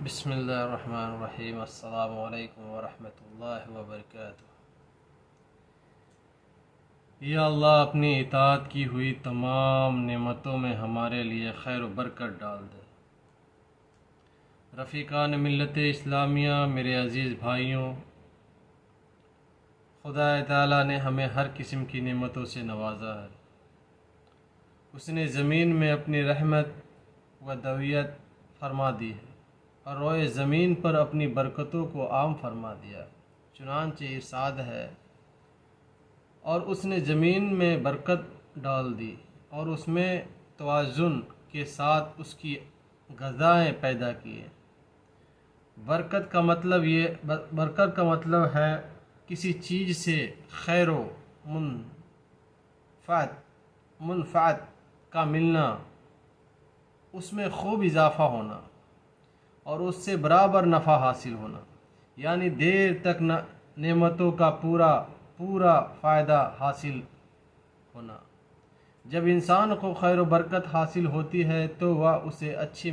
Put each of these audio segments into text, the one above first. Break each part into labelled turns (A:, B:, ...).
A: بسم اللہ الرحمن الرحیم۔ السلام علیکم ورحمۃ اللہ وبرکاتہ۔ یا اللہ اپنی اطاعت کی ہوئی تمام نعمتوں میں ہمارے لیے خیر و برکت ڈال دے۔ رفیقان ملت اسلامیہ، میرے عزیز بھائیوں، خدا تعالیٰ نے ہمیں ہر قسم کی نعمتوں سے نوازا ہے۔ اس نے زمین میں اپنی رحمت و دویت فرما دی ہے اور روئے زمین پر اپنی برکتوں کو عام فرما دیا۔ چنانچہ ارشاد ہے، اور اس نے زمین میں برکت ڈال دی اور اس میں توازن کے ساتھ اس کی غذائیں پیدا کیے۔ برکت کا مطلب ہے کسی چیز سے خیر و منفعت کا ملنا، اس میں خوب اضافہ ہونا اور اس سے برابر نفع حاصل ہونا، یعنی دیر تک نعمتوں کا پورا فائدہ حاصل ہونا۔ جب انسان کو خیر و برکت حاصل ہوتی ہے تو وہ اسے اچھی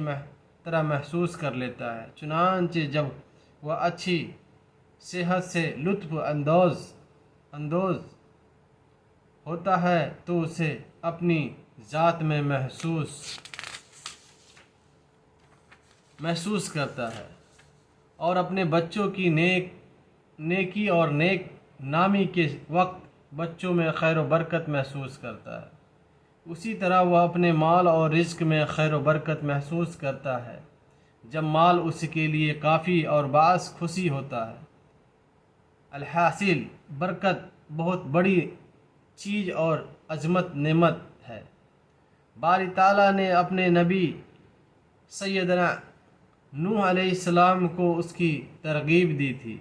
A: طرح محسوس کر لیتا ہے۔ چنانچہ جب وہ اچھی صحت سے لطف اندوز ہوتا ہے تو اسے اپنی ذات میں محسوس کرتا ہے اور اپنے بچوں کی نیکی اور نیک نامی کے وقت بچوں میں خیر و برکت محسوس کرتا ہے۔ اسی طرح وہ اپنے مال اور رزق میں خیر و برکت محسوس کرتا ہے جب مال اس کے لیے کافی اور باعث خوشی ہوتا ہے۔ الحاصل برکت بہت بڑی چیز اور عظمت نعمت ہے۔ باری تعالیٰ نے اپنے نبی سیدنا نوح علیہ السلام کو اس کی ترغیب دی تھی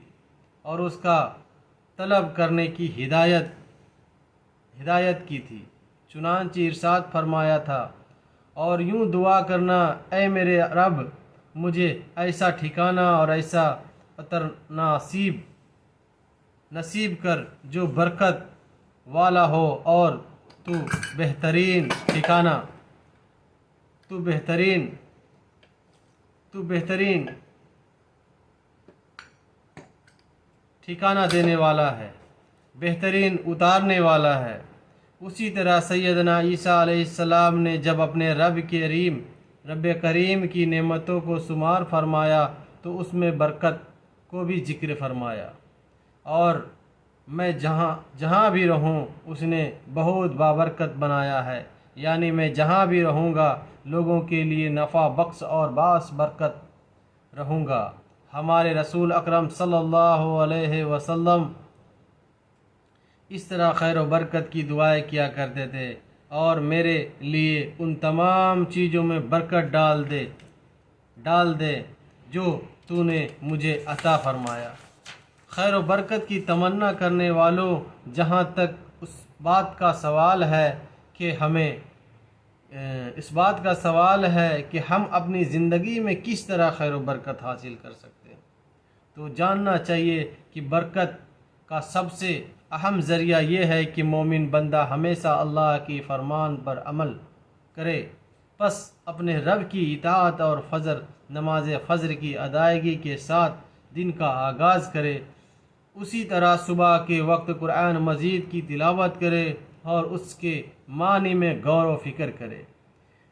A: اور اس کا طلب کرنے کی ہدایت کی تھی۔ چنانچہ ارشاد فرمایا تھا، اور یوں دعا کرنا، اے میرے رب مجھے ایسا ٹھکانہ اور ایسا عطر نصیب کر جو برکت والا ہو، اور تو بہترین ٹھکانہ دینے والا ہے، بہترین اتارنے والا ہے۔ اسی طرح سیدنا عیسیٰ علیہ السلام نے جب اپنے رب کریم کی نعمتوں کو شمار فرمایا تو اس میں برکت کو بھی ذکر فرمایا، اور میں جہاں بھی رہوں اس نے بہت بابرکت بنایا ہے، یعنی میں جہاں بھی رہوں گا لوگوں کے لیے نفع بخش اور باعث برکت رہوں گا۔ ہمارے رسول اکرم صلی اللہ علیہ وسلم اس طرح خیر و برکت کی دعائیں کیا کرتے تھے، اور میرے لیے ان تمام چیزوں میں برکت ڈال دے جو تو نے مجھے عطا فرمایا۔ خیر و برکت کی تمنا کرنے والوں، جہاں تک اس بات کا سوال ہے کہ ہم اپنی زندگی میں کس طرح خیر و برکت حاصل کر سکتے ہیں، تو جاننا چاہیے کہ برکت کا سب سے اہم ذریعہ یہ ہے کہ مومن بندہ ہمیشہ اللہ کی فرمان پر عمل کرے، پس اپنے رب کی اطاعت اور نماز فجر کی ادائیگی کے ساتھ دن کا آغاز کرے۔ اسی طرح صبح کے وقت قرآن مجید کی تلاوت کرے اور اس کے معنی میں غور و فکر کرے،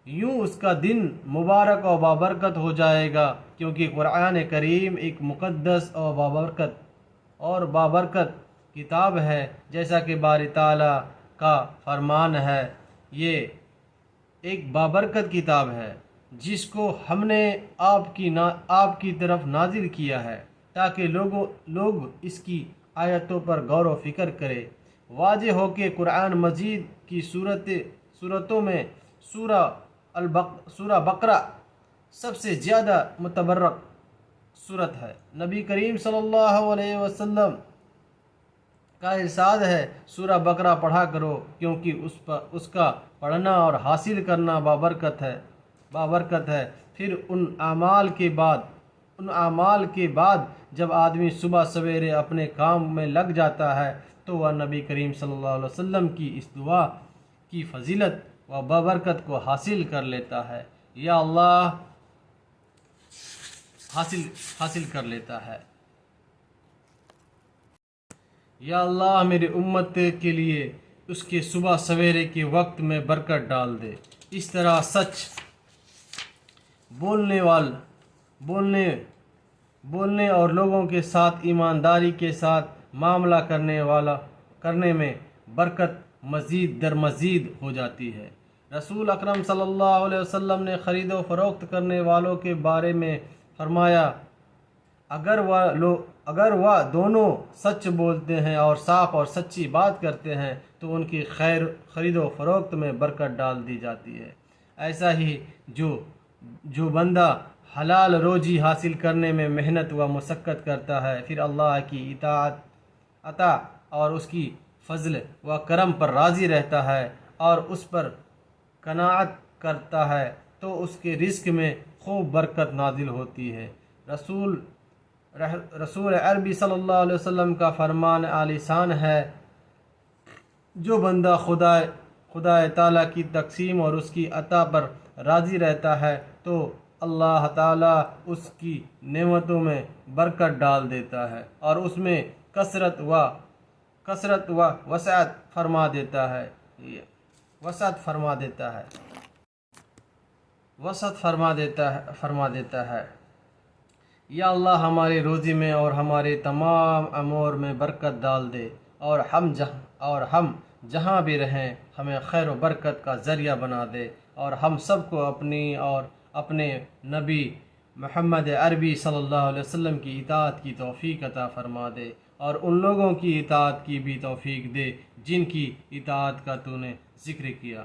A: یوں اس کا دن مبارک اور بابرکت ہو جائے گا، کیونکہ قرآن کریم ایک مقدس اور بابرکت کتاب ہے۔ جیسا کہ باری تعالیٰ کا فرمان ہے، یہ ایک بابرکت کتاب ہے جس کو ہم نے آپ کی طرف نازل کیا ہے تاکہ لوگ اس کی آیتوں پر غور و فکر کرے۔ واضح ہو کہ قرآن مجید کی صورتوں میں سورہ بقرہ سب سے زیادہ متبرک صورت ہے۔ نبی کریم صلی اللہ علیہ وسلم کا ارشاد ہے، سورہ بقرہ پڑھا کرو کیونکہ اس کا پڑھنا اور حاصل کرنا بابرکت ہے۔ پھر ان اعمال کے بعد جب آدمی صبح سویرے اپنے کام میں لگ جاتا ہے تو وہ نبی کریم صلی اللہ علیہ وسلم کی اس دعا کی فضیلت و بابرکت کو حاصل کر لیتا ہے۔ یا اللہ حاصل کر لیتا ہے۔ یا اللہ میری امت کے لیے اس کے صبح سویرے کے وقت میں برکت ڈال دے۔ اس طرح سچ بولنے اور لوگوں کے ساتھ ایمانداری کے ساتھ معاملہ کرنے میں برکت مزید در مزید ہو جاتی ہے۔ رسول اکرم صلی اللہ علیہ وسلم نے خرید و فروخت کرنے والوں کے بارے میں فرمایا، اگر وہ دونوں سچ بولتے ہیں اور صاف اور سچی بات کرتے ہیں تو ان کی خرید و فروخت میں برکت ڈال دی جاتی ہے۔ ایسا ہی جو بندہ حلال روزی حاصل کرنے میں محنت و مشقت کرتا ہے، پھر اللہ کی عطا اور اس کی فضل و کرم پر راضی رہتا ہے اور اس پر قناعت کرتا ہے تو اس کے رزق میں خوب برکت نازل ہوتی ہے۔ رسول عربی صلی اللہ علیہ وسلم کا فرمان عالی شان ہے، جو بندہ خدا تعالیٰ کی تقسیم اور اس کی عطا پر راضی رہتا ہے تو اللہ تعالیٰ اس کی نعمتوں میں برکت ڈال دیتا ہے اور اس میں کثرت و وسعت فرما دیتا ہے۔ یا اللہ ہماری روزی میں اور ہمارے تمام امور میں برکت ڈال دے اور ہم جہاں بھی رہیں ہمیں خیر و برکت کا ذریعہ بنا دے، اور ہم سب کو اپنی اور اپنے نبی محمد عربی صلی اللہ علیہ وسلم کی اطاعت کی توفیق عطا فرما دے، اور ان لوگوں کی اطاعت کی بھی توفیق دے جن کی اطاعت کا تو نے ذکر کیا۔